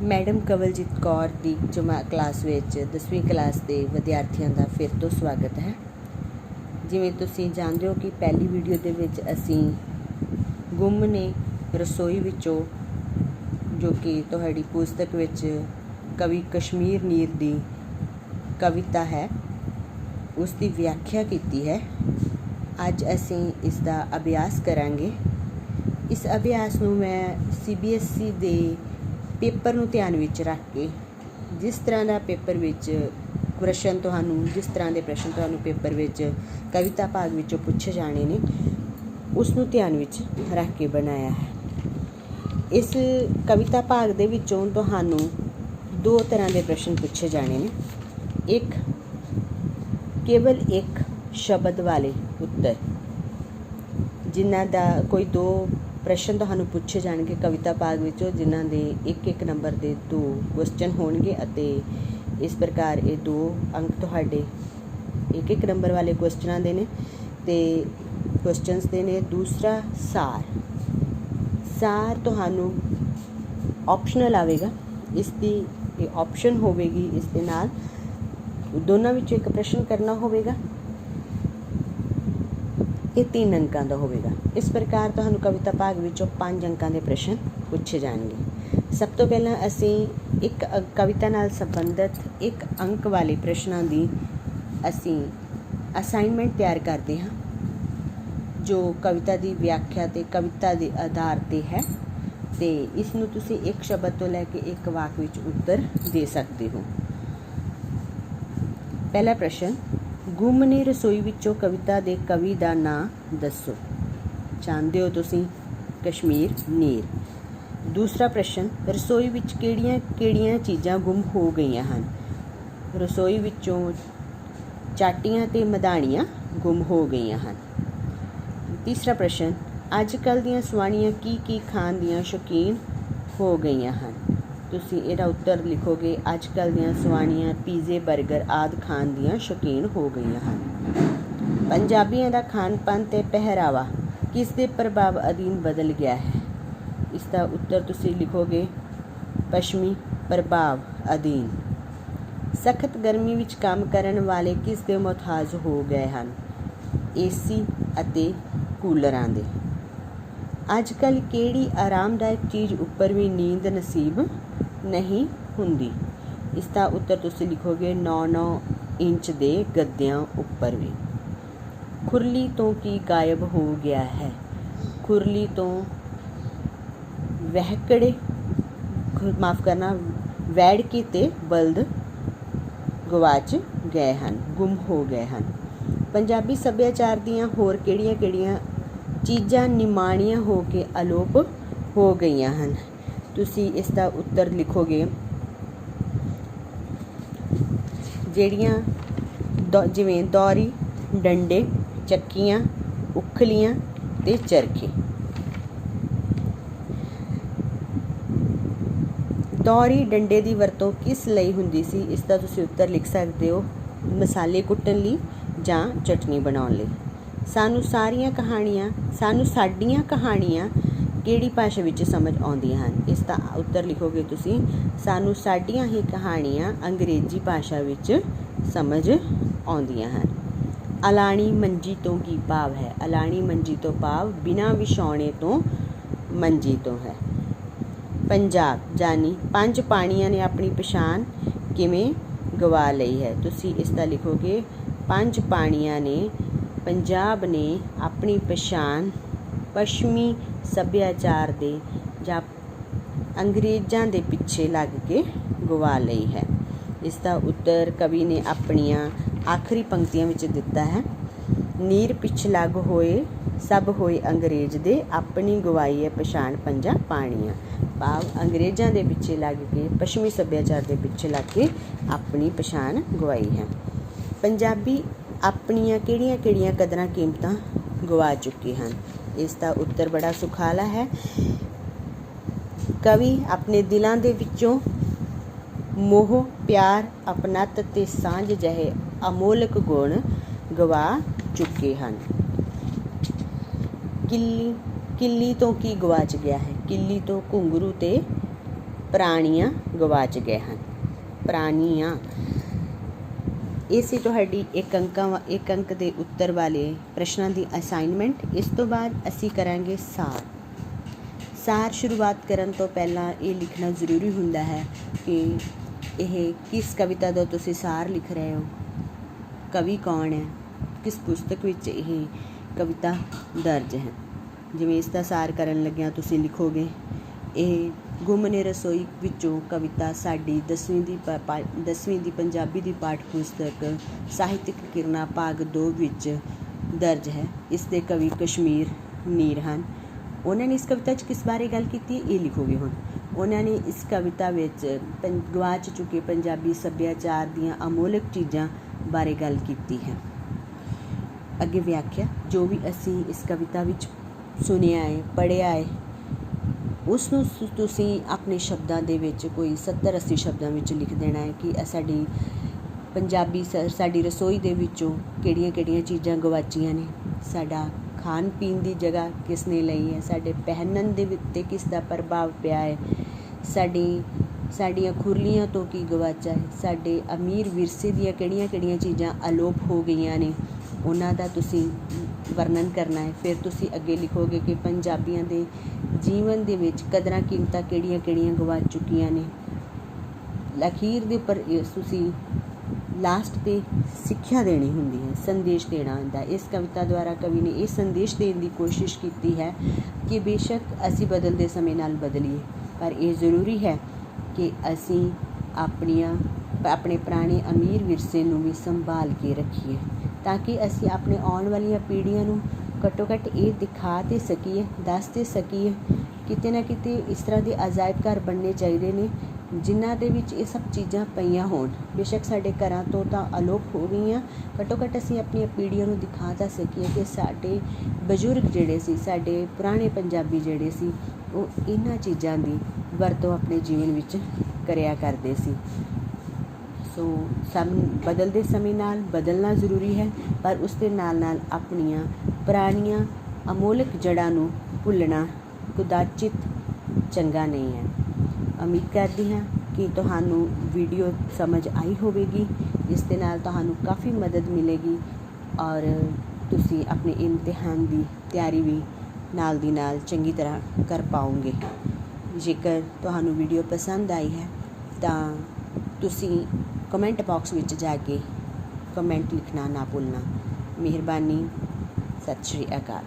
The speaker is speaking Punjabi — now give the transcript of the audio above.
मैडम कवलजीत कौर ਦੀ ਕਲਾਸ ਵਿੱਚ 10ਵੀਂ ਕਲਾਸ ਦੇ ਵਿਦਿਆਰਥੀਆਂ ਦਾ ਫਿਰ ਤੋਂ ਸਵਾਗਤ ਹੈ। ਜਿਵੇਂ ਤੁਸੀਂ ਜਾਣਦੇ ਹੋ ਕਿ ਪਹਿਲੀ ਵੀਡੀਓ ਦੇ ਵਿੱਚ ਅਸੀਂ ਗੁੰਮ ਨੇ ਰਸੋਈ ਵਿੱਚੋਂ ਜੋ ਕਿ ਤੁਹਾਡੀ ਪੁਸਤਕ ਵਿੱਚ ਕਵੀ ਕਸ਼ਮੀਰ ਨੀਰ ਦੀ ਕਵਿਤਾ ਹੈ ਉਸ ਦੀ ਵਿਆਖਿਆ ਕੀਤੀ ਹੈ। ਅੱਜ ਅਸੀਂ ਇਸ ਦਾ ਅਭਿਆਸ ਕਰਾਂਗੇ। ਇਸ ਅਭਿਆਸ ਨੂੰ ਮੈਂ CBSE ਦੇ पेपर ਨੂੰ ਧਿਆਨ ਵਿੱਚ ਰੱਖ ਕੇ जिस तरह का पेपर विच प्रश्न तुहानूं जिस तरह के प्रश्न तुहानूं पेपर विच कविता भाग विचों पूछे जाने ने उसनूं ध्यान विच रख के बनाया है। इस कविता भाग दे विचों तुहानूं दो तरह के प्रश्न पूछे जाने ने। एक केवल एक शब्द वाले उत्तर जिन्हां दा कोई दो प्रश्न तुहानूं पूछे जाणगे कविता भाग विचों जिन्हां दे एक नंबर के दो क्वेश्चन होणगे अते इस प्रकार ये दो अंक तुहाडे एक नंबर वाले क्वेश्चनां दे ने ते क्वेश्चनस दे ने। दूसरा सार तुहानूं ऑप्शनल आवेगा, इसकी ऑप्शन होवेगी, इस दे नाल दोनों विचों एक प्रश्न करना होवेगा। ये 3 अंकों का होगा। इस प्रकार तुहानूं कविता भाग विचों 5 अंकों के प्रश्न पूछे जाएंगे। सब तो पहला असी एक कविता नाल संबंधित 1 अंक वाले प्रश्नों की असी असाइनमेंट तैयार करते हाँ जो कविता की व्याख्या ते कविता के आधार पर है। तो इसनूं तुसीं एक शब्द तो लैके एक वाक विच उत्तर दे सकते हो। पहला प्रश्न, गुम ने रसोई विचों कविता दे कवि का नाम दसो। जानते हो तुसीं कश्मीर नीर। दूसरा प्रश्न, रसोई विच किहड़ियां चीज़ां गुम हो गई हैं। रसोई विचों चाटियां ते मधाणियां गुम हो गई हैं। तीसरा प्रश्न, अजकल दियां सवाणियां की खाण दियां शौकीन हो गई हैं। तुसी इहदा उत्तर लिखोगे अजकल दियां सवाणियां पीजे बर्गर आदि खाण दियां शौकीन हो गई हैं। पंजाबियों का खान पान ते पहरावा किस दे प्रभाव अधीन बदल गया है। इसका उत्तर तुसी लिखोगे पश्चिमी प्रभाव अधीन। सख्त गर्मी विच काम करन वाले किस दे मुहताज हो गए हैं। AC अते कूलरां दे। अजकल किहड़ी आरामदायक चीज़ उपर भी नींद नसीब नहीं हुंदी। इसका उत्तर तुसी लिखोगे 9-9 इंच दे गद्दियां उपर भी। खुरली तो की गायब हो गया है। खुरली तो वहकड़े माफ़ करना वैड़की ते बल्द गवाच गए हैं, गुम हो गए हैं। पंजाबी सभ्याचार दियां होर किहड़ियां चीज़ां निमाणियां हो के अलोप हो गई हैं। तुसी इसका उत्तर लिखोगे ਜਿਹੜੀਆਂ ਜਿਵੇਂ ਦੌਰੀ, ਡੰਡੇ, ਚੱਕੀਆਂ, ਉਖਲੀਆਂ ਤੇ ਚਰਖੇ। ਦੌਰੀ ਡੰਡੇ ਦੀ ਵਰਤੋਂ ਕਿਸ ਲਈ ਹੁੰਦੀ ਸੀ। ਇਸ ਦਾ ਤੁਸੀਂ ਉੱਤਰ ਲਿਖ ਸਕਦੇ ਹੋ ਮਸਾਲੇ ਕੁੱਟਣ ਲਈ ਜਾਂ ਚਟਨੀ ਬਣਾਉਣ ਲਈ। ਸਾਨੂੰ ਸਾਡੀਆਂ ਕਹਾਣੀਆਂ ਕਿਹੜੀ ਭਾਸ਼ਾ ਵਿੱਚ ਸਮਝ ਆਉਂਦੀਆਂ ਹਨ। ਇਸ ਦਾ ਉੱਤਰ ਲਿਖੋਗੇ ਤੁਸੀਂ ਸਾਨੂੰ ਸਾਡੀਆਂ ਹੀ ਕਹਾਣੀਆਂ ਅੰਗਰੇਜ਼ੀ ਭਾਸ਼ਾ ਵਿੱਚ ਸਮਝ ਆਉਂਦੀਆਂ ਹਨ। ਅਲਾਣੀ ਮੰਜੀ ਤੋਂ ਕੀ ਭਾਵ ਹੈ। ਅਲਾਣੀ ਮੰਜੀ ਤੋਂ ਭਾਵ ਬਿਨਾਂ ਵਿਛਾਉਣੇ ਤੋਂ ਮੰਜੀ ਤੋਂ ਹੈ। ਪੰਜਾਬ ਜਾਨੀ 5 ਪਾਣੀਆਂ ਨੇ ਆਪਣੀ ਪਛਾਣ ਕਿਵੇਂ ਗਵਾ ਲਈ ਹੈ। ਤੁਸੀਂ ਇਸ ਦਾ ਲਿਖੋਗੇ 5 ਪਾਣੀਆਂ ਨੇ पंजाब ने अपनी पछाण पश्चिमी सभ्याचार दे जां अंग्रेज़ां दे पिछे लग के गवा लई है। इसका उत्तर कवि ने अपनियां आखिरी पंक्तियां विच दिता है। नीर पिछ लग होए सब होए अंग्रेज़ दे अपनी गवाई है पछाण 5 पाणियां। भाव अंग्रेज़ां दे पिछे लग के पश्चिमी सभ्याचार दे पिछे लग के अपनी पछाण गवाई है। पंजाबी अपनियां किहड़ियां कदरां कीमतां गवा चुके हैं। इसका उत्तर बड़ा सुखाला है। कवि अपने दिलों के विचों मोह प्यार अपनत ते सांझ जहे अमोलक गुण गवा चुके हैं। किल्ली तो की गवाच गया है। किल्ली तो घुंघरू ते ਪ੍ਰਾਣੀਆਂ ਗਵਾਚ ਗਏ ਹਨ। ਪ੍ਰਾਣੀਆਂ, ਇਹ ਸੀ ਤੁਹਾਡੀ ਇੱਕ ਅੰਕ ਦੇ ਉੱਤਰ ਵਾਲੇ ਪ੍ਰਸ਼ਨਾਂ ਦੀ ਅਸਾਈਨਮੈਂਟ। ਇਸ ਤੋਂ ਬਾਅਦ ਅਸੀਂ ਕਰਾਂਗੇ ਸਾਰ। ਸ਼ੁਰੂਆਤ ਕਰਨ ਤੋਂ ਪਹਿਲਾਂ ਇਹ ਲਿਖਣਾ ਜ਼ਰੂਰੀ ਹੁੰਦਾ ਹੈ ਕਿ ਇਹ ਕਿਸ ਕਵਿਤਾ ਦਾ ਤੁਸੀਂ ਸਾਰ ਲਿਖ ਰਹੇ ਹੋ, ਕਵੀ ਕੌਣ ਹੈ, ਕਿਸ ਪੁਸਤਕ ਵਿੱਚ ਇਹ ਕਵਿਤਾ ਦਰਜ ਹੈ। ਜਿਵੇਂ ਇਸ ਦਾ ਸਾਰ ਕਰਨ ਲੱਗਿਆਂ ਤੁਸੀਂ ਲਿਖੋਗੇ, ਇਹ ਗੁੰਮ ਨੇ ਰਸੋਈ ਵਿੱਚੋਂ ਕਵਿਤਾ ਸਾਡੀ 10ਵੀਂ ਦੀ ਪੰਜਾਬੀ ਦੀ ਪਾਠ ਪੁਸਤਕ ਸਾਹਿਤਕ ਕਿਰਨਾਂ ਭਾਗ 2 ਵਿੱਚ ਦਰਜ ਹੈ। ਇਸ ਦੇ ਕਵੀ ਕਸ਼ਮੀਰ ਨੀਰ ਹਨ। ਉਹਨਾਂ ਨੇ ਇਸ ਕਵਿਤਾ 'ਚ ਕਿਸ ਬਾਰੇ ਗੱਲ ਕੀਤੀ ਇਹ ਲਿਖੋਗੇ। ਹੁਣ ਉਹਨਾਂ ਨੇ ਇਸ ਕਵਿਤਾ ਵਿੱਚ ਗਵਾਚ ਚੁੱਕੇ ਪੰਜਾਬੀ ਸੱਭਿਆਚਾਰ ਦੀਆਂ ਅਮੋਲਕ ਚੀਜ਼ਾਂ ਬਾਰੇ ਗੱਲ ਕੀਤੀ ਹੈ। ਅੱਗੇ ਵਿਆਖਿਆ, ਜੋ ਵੀ ਅਸੀਂ ਇਸ ਕਵਿਤਾ ਵਿੱਚ ਸੁਣਿਆ ਹੈ, ਪੜ੍ਹਿਆ ਹੈ, ਉਸ ਨੂੰ ਤੁਸੀਂ ਆਪਣੇ ਸ਼ਬਦਾਂ ਦੇ ਵਿੱਚ ਕੋਈ 70-80 ਸ਼ਬਦਾਂ ਵਿੱਚ ਲਿਖ ਦੇਣਾ ਹੈ ਕਿ ਸਾਡੀ ਪੰਜਾਬੀ ਸਾਡੀ ਰਸੋਈ ਦੇ ਵਿੱਚੋਂ ਕਿਹੜੀਆਂ ਚੀਜ਼ਾਂ ਗਵਾਚੀਆਂ ਨੇ, ਸਾਡਾ ਖਾਣ ਪੀਣ ਦੀ ਜਗ੍ਹਾ ਕਿਸ ਨੇ ਲਈ ਹੈ, ਸਾਡੇ ਪਹਿਨਣ ਦੇ ਉੱਤੇ ਕਿਸ ਦਾ ਪ੍ਰਭਾਵ ਪਿਆ ਹੈ, ਸਾਡੀਆਂ ਖੁਰਲੀਆਂ ਤੋਂ ਕੀ ਗਵਾਚਾ ਹੈ, ਸਾਡੇ ਅਮੀਰ ਵਿਰਸੇ ਦੀਆਂ ਕਿਹੜੀਆਂ ਚੀਜ਼ਾਂ ਅਲੋਪ ਹੋ ਗਈਆਂ ਨੇ, ਉਹਨਾਂ ਦਾ ਤੁਸੀਂ ਵਰਣਨ ਕਰਨਾ ਹੈ। ਫਿਰ ਤੁਸੀਂ ਅੱਗੇ ਲਿਖੋਗੇ ਕਿ ਪੰਜਾਬੀਆਂ ਦੇ ਜੀਵਨ ਦੇ ਵਿੱਚ ਕਦਰਾਂ ਕੀਮਤਾਂ ਕਿਹੜੀਆਂ ਗਵਾਚ ਚੁੱਕੀਆਂ ਨੇ। ਅਖੀਰ ਦੇ ਉੱਪਰ ਤੁਸੀਂ ਲਾਸਟ 'ਤੇ ਸਿੱਖਿਆ ਦੇਣੀ ਹੁੰਦੀ ਹੈ, ਸੰਦੇਸ਼ ਦੇਣਾ ਹੁੰਦਾ ਹੈ। ਇਸ ਕਵਿਤਾ ਦੁਆਰਾ ਕਵੀ ਨੇ ਇਹ ਸੰਦੇਸ਼ ਦੇਣ ਦੀ ਕੋਸ਼ਿਸ਼ ਕੀਤੀ ਹੈ ਕਿ ਬੇਸ਼ੱਕ ਅਸੀਂ ਬਦਲਦੇ ਸਮੇਂ ਨਾਲ ਬਦਲੀਏ, ਪਰ ਇਹ ਜ਼ਰੂਰੀ ਹੈ ਕਿ ਅਸੀਂ ਆਪਣੇ ਪੁਰਾਣੇ ਅਮੀਰ ਵਿਰਸੇ ਨੂੰ ਵੀ ਸੰਭਾਲ ਕੇ ਰੱਖੀਏ, ਤਾਂ ਕਿ ਅਸੀਂ ਆਪਣੇ ਆਉਣ ਵਾਲੀਆਂ ਪੀੜ੍ਹੀਆਂ ਨੂੰ ਘੱਟੋ ਘੱਟ ਇਹ ਦਿਖਾ ਤੇ ਸਕੀਏ, ਦੱਸ ਤੇ ਸਕੀਏ। ਕਿਤੇ ਨਾ ਕਿਤੇ ਇਸ ਤਰ੍ਹਾਂ ਦੇ ਅਜਾਇਬ ਘਰ ਬਣਨੇ ਚਾਹੀਦੇ ਨੇ ਜਿਨ੍ਹਾਂ ਦੇ ਵਿੱਚ ਇਹ ਸਭ ਚੀਜ਼ਾਂ ਪਈਆਂ ਹੋਣ। ਬੇਸ਼ੱਕ ਸਾਡੇ ਘਰਾਂ ਤੋਂ ਤਾਂ ਅਲੋਪ ਹੋ ਗਈਆਂ, ਘੱਟੋ ਘੱਟ ਅਸੀਂ ਆਪਣੀਆਂ ਪੀੜ੍ਹੀਆਂ ਨੂੰ ਦਿਖਾ ਤਾਂ ਸਕੀਏ ਕਿ ਸਾਡੇ ਬਜ਼ੁਰਗ ਜਿਹੜੇ ਸੀ, ਸਾਡੇ ਪੁਰਾਣੇ ਪੰਜਾਬੀ ਜਿਹੜੇ ਸੀ, ਉਹ ਇਹਨਾਂ ਚੀਜ਼ਾਂ ਦੀ ਵਰਤੋਂ ਆਪਣੇ ਜੀਵਨ ਵਿੱਚ ਕਰਿਆ ਕਰਦੇ ਸੀ। ਸੋ ਬਦਲਦੇ ਸਮੇਂ ਨਾਲ ਬਦਲਣਾ ਜ਼ਰੂਰੀ ਹੈ, ਪਰ ਉਸ ਦੇ ਨਾਲ ਆਪਣੀਆਂ ਪੁਰਾਣੀਆਂ ਅਮੋਲਕ ਜੜ੍ਹਾਂ ਨੂੰ ਭੁੱਲਣਾ ਕਦਾਚਿਤ ਚੰਗਾ ਨਹੀਂ ਹੈ। ਉਮੀਦ ਕਰਦੀ ਹਾਂ ਕਿ ਤੁਹਾਨੂੰ ਵੀਡੀਓ ਸਮਝ ਆਈ ਹੋਵੇਗੀ। ਇਸ ਦੇ ਨਾਲ ਤੁਹਾਨੂੰ ਕਾਫੀ ਮਦਦ ਮਿਲੇਗੀ ਔਰ ਤੁਸੀਂ ਆਪਣੇ ਇਮਤਿਹਾਨ ਦੀ ਤਿਆਰੀ ਵੀ ਨਾਲ ਦੀ ਨਾਲ ਚੰਗੀ ਤਰ੍ਹਾਂ ਕਰ ਪਾਓਗੇ। ਜੇਕਰ ਤੁਹਾਨੂੰ ਵੀਡੀਓ ਪਸੰਦ ਆਈ ਹੈ ਤਾਂ ਤੁਸੀਂ ਕਮੈਂਟ ਬਾਕਸ ਵਿੱਚ ਜਾ ਕੇ ਕਮੈਂਟ ਲਿਖਣਾ ਨਾ ਭੁੱਲਣਾ। ਮਿਹਰਬਾਨੀ। ਸਤਿ ਸ਼੍ਰੀ ਅਕਾਲ।